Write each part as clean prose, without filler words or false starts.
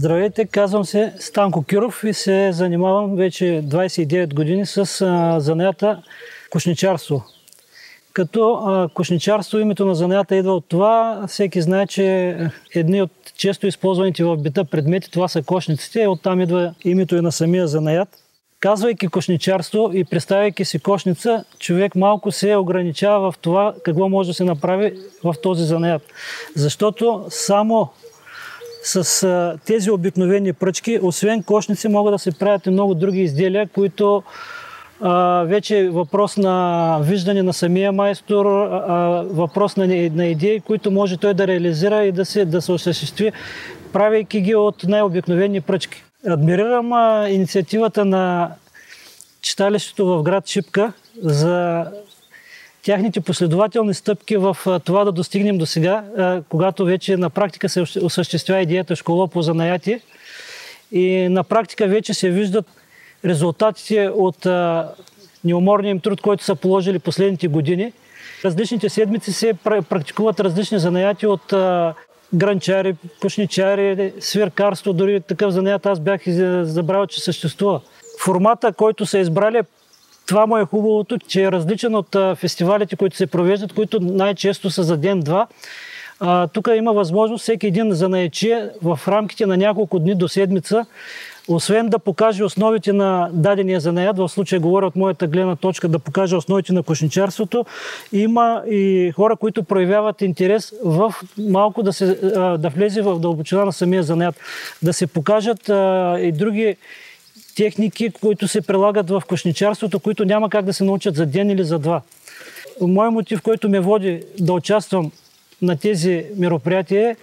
Здравейте, казвам се Станко Киров и се занимавам вече 29 години с занаята кошничарство. Като кошничарство, името на занаята идва от това, всеки знае, че едни от често използваните в бита предмети, това са кошниците, и оттам идва името и на самия занаят. Казвайки кошничарство и представяйки си кошница, човек малко се ограничава в това какво може да се направи в този занаят. Защото само с тези обикновени пръчки, освен кошници, могат да се правят и много други изделия, които вече е въпрос на виждане на самия майстор, въпрос на идеи, които може той да реализира и да се осъществи, правейки ги от най-обикновени пръчки. Адмирирам инициативата на читалището в град Шипка за тяхните последователни стъпки в това да достигнем до сега, когато вече на практика се осъществява идеята школа по занаяти и на практика вече се виждат резултатите от неуморния им труд, който са положили последните години. Различните седмици се практикуват различни занаяти от гранчари, кошничари, свиркарство, дори такъв занаят аз бях забравил, че съществува. Формата, който са избрали, това му е хубавото, че е различен от фестивалите, които се провеждат, които най-често са за ден-два. Тук има възможност всеки един занаятчия в рамките на няколко дни до седмица, освен да покаже основите на дадения занаят, в случая говоря от моята гледна точка, да покаже основите на кошничарството, има и хора, които проявяват интерес в малко да влезе в дълбочина на самия занаят, да се покажат и други техники, които се прилагат в кошничарството, които няма как да се научат за ден или за два. Моят мотив, който ме води да участвам на тези мероприятия е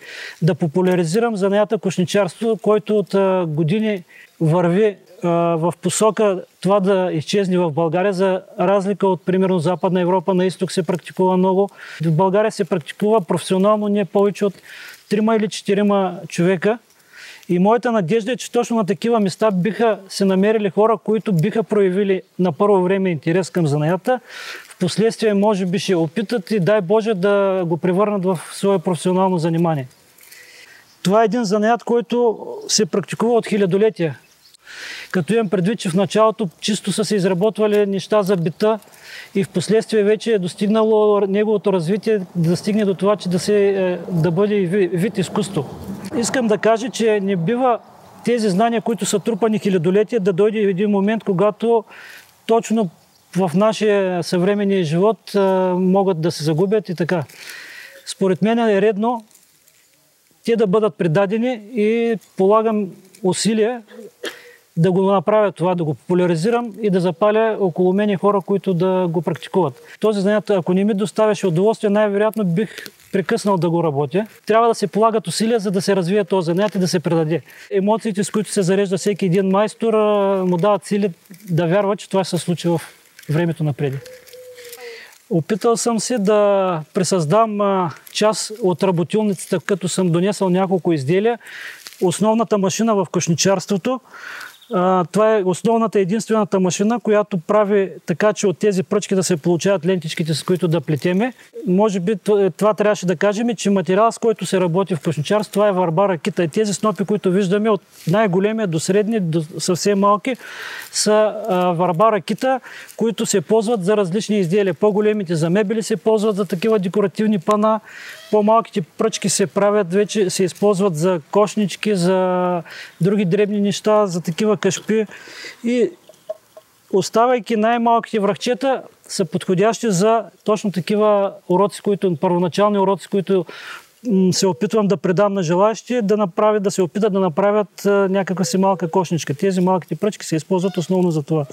да популяризирам занаята кошничарство, който от години върви в посока това да изчезне в България, за разлика от, примерно, Западна Европа, на изток се практикува много. В България се практикува професионално не повече от 3 или 4 човека. И моята надежда е, че точно на такива места биха се намерили хора, които биха проявили на първо време интерес към занаята. Впоследствие може би ще опитат и дай Боже да го превърнат в свое професионално занимание. Това е един занаят, който се практикува от хилядолетия. Като имам предвид, че в началото чисто са се изработвали неща за бита и впоследствие вече е достигнало неговото развитие да стигне до това, че да бъде вид изкуство. Искам да кажа, че не бива тези знания, които са трупани хилядолетия, да дойде един момент, когато точно в нашия съвременния живот могат да се загубят и така. Според мен е редно те да бъдат предадени и полагам усилия да го направя това, да го популяризирам и да запаля около мен хора, които да го практикуват. Този занаят, ако не ми доставяше удоволствие, най-вероятно бих прекъснал да го работя. Трябва да се полагат усилия, за да се развие този занаят и да се предаде. Емоциите, с които се зарежда всеки един майстор, му дават сили да вярва, че това ще се случи в времето напреди. Опитал съм се да пресъздам част от работилницата, като съм донесъл няколко изделия. Основната машина в кошничарството, това е основната единствената машина, която прави така, че от тези пръчки да се получават лентичките, с които да плетеме. Може би това трябваше да кажем, че материал, с който се работи в кошничарство, това е върба ракита. И тези снопи, които виждаме от най-големия до средни, до съвсем малки, са върба ракита, които се ползват за различни изделия. По-големите за мебели се ползват за такива декоративни пана, по-малките пръчки се правят, вече се използват за кошнички, за други дребни неща, за такива кашпи. И оставайки най-малките връхчета, са подходящи за точно такива уроци, първоначални уроци, които се опитвам да предам на желаящи, да се опитат да направят някаква си малка кошничка. Тези малките пръчки се използват основно за това.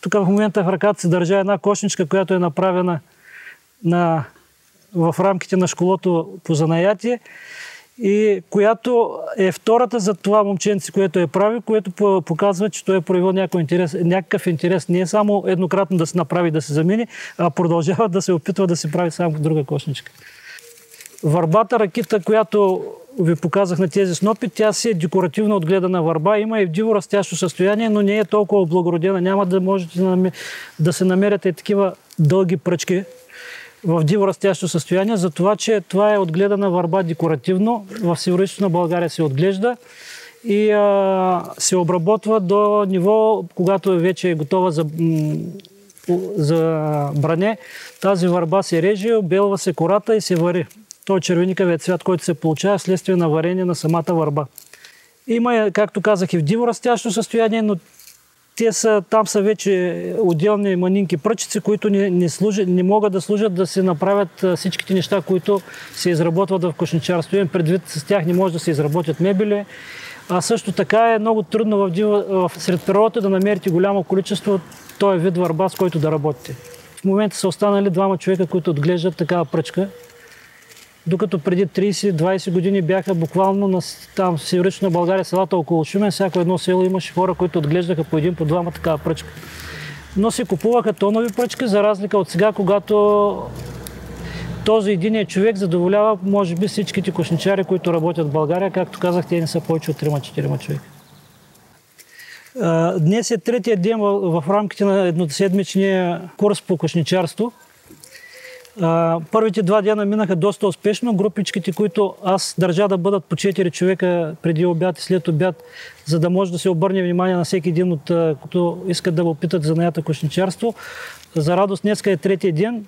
Тук в момента в ръката се държа една кошничка, която е направена в рамките на школото по занаяти и която е втората за това момченце, което е прави, което показва, че той е проявил някакъв интерес. Не е само еднократно да се направи да се замени, а продължава да се опитва да се прави само друга кошничка. Върбата ракита, която ви показах на тези снопи, тя си е декоративно отгледана върба, има и в диво растящо състояние, но не е толкова облагородена. Няма да можете да се намерят и такива дълги пръчки в диво растящо състояние, за това, че това е отгледана върба декоративно. В Североизточна България се отглежда и се обработва до ниво, когато вече е готова за бране. Тази върба се реже, обелва се кората и се вари. Той червеникавият цвят, който се получава вследствие на варение на самата върба. Има, както казах, и в диво растящо състояние, но там са вече отделни манинки пръчици, които не могат да служат да се направят всичките неща, които се изработват в кошничарство. Имам предвид, с тях не може да се изработят мебели. А също така е много трудно сред природата да намерите голямо количество този вид върба, с който да работите. В момента са останали 2 човека, които отглеждат такава пръчка. Докато преди 30-20 години бяха буквално там в северична България, селата около Шумен, всяко едно село имаше хора, които отглеждаха по 1, по 2 такава пръчка. Но се купуваха тонови пръчки, за разлика от сега, когато този единият човек задоволява, може би, всичките кошничари, които работят в България. Както казах, те не са повече от 3-4 човека. Днес е 3-тия ден в рамките на едноседмичния курс по кошничарство. Първите 2 дена минаха доста успешно. Групичките, които аз държа да бъдат по 4 човека преди обяд и след обяд, за да може да се обърне внимание на всеки един от които искат да го питат за занаята кошничарство. За радост, днеска е 3-тия ден.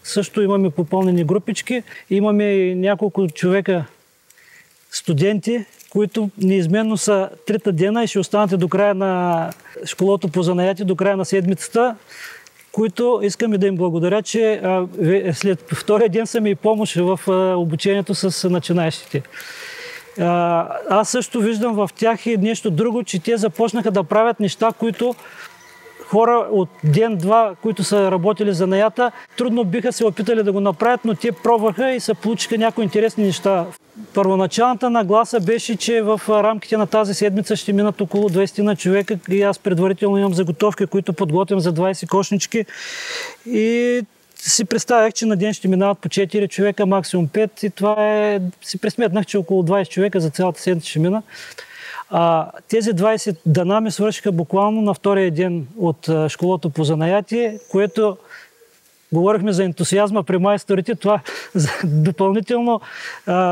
Също имаме попълнени групички. Имаме и няколко човека студенти, които неизменно са 3-та дена и ще останат до края на школото по занаяти, до края на седмицата, които искаме да им благодаря, че след 2-я ден са ми и помощ в обучението с начинаещите. Аз също виждам в тях и нещо друго, че те започнаха да правят неща, които хора от ден-два, които са работили за занаята, трудно биха се опитали да го направят, но те пробваха и се получиха някои интересни неща. Първоначалната нагласа беше, че в рамките на тази седмица ще минат около 20 човека и аз предварително имам заготовки, които подготвям за 20 кошнички. И си представях, че на ден ще минават по 4 човека, максимум 5 и това е... Си пресметнах, че около 20 човека за цялата седмица ще мина. Тези 20 дена ми свършиха буквално на 2-я ден от школото по занаяти, което говорихме за ентусиазма при майсторите. Това допълнително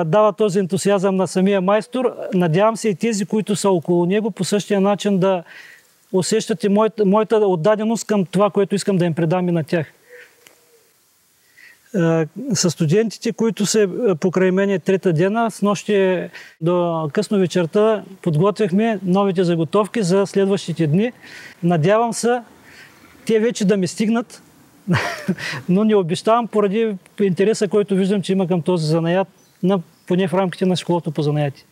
дава този ентусиазъм на самия майстор. Надявам се и тези, които са около него, по същия начин да усещате моята отдаденост към това, което искам да им предам и на тях. С студентите, които са покрай мене 3-та дена, с нощи до късно вечерта подготвяхме новите заготовки за следващите дни. Надявам се те вече да ми стигнат, но не обещавам поради интереса, който виждам, че има към този занаят, поне в рамките на школото по занаяти.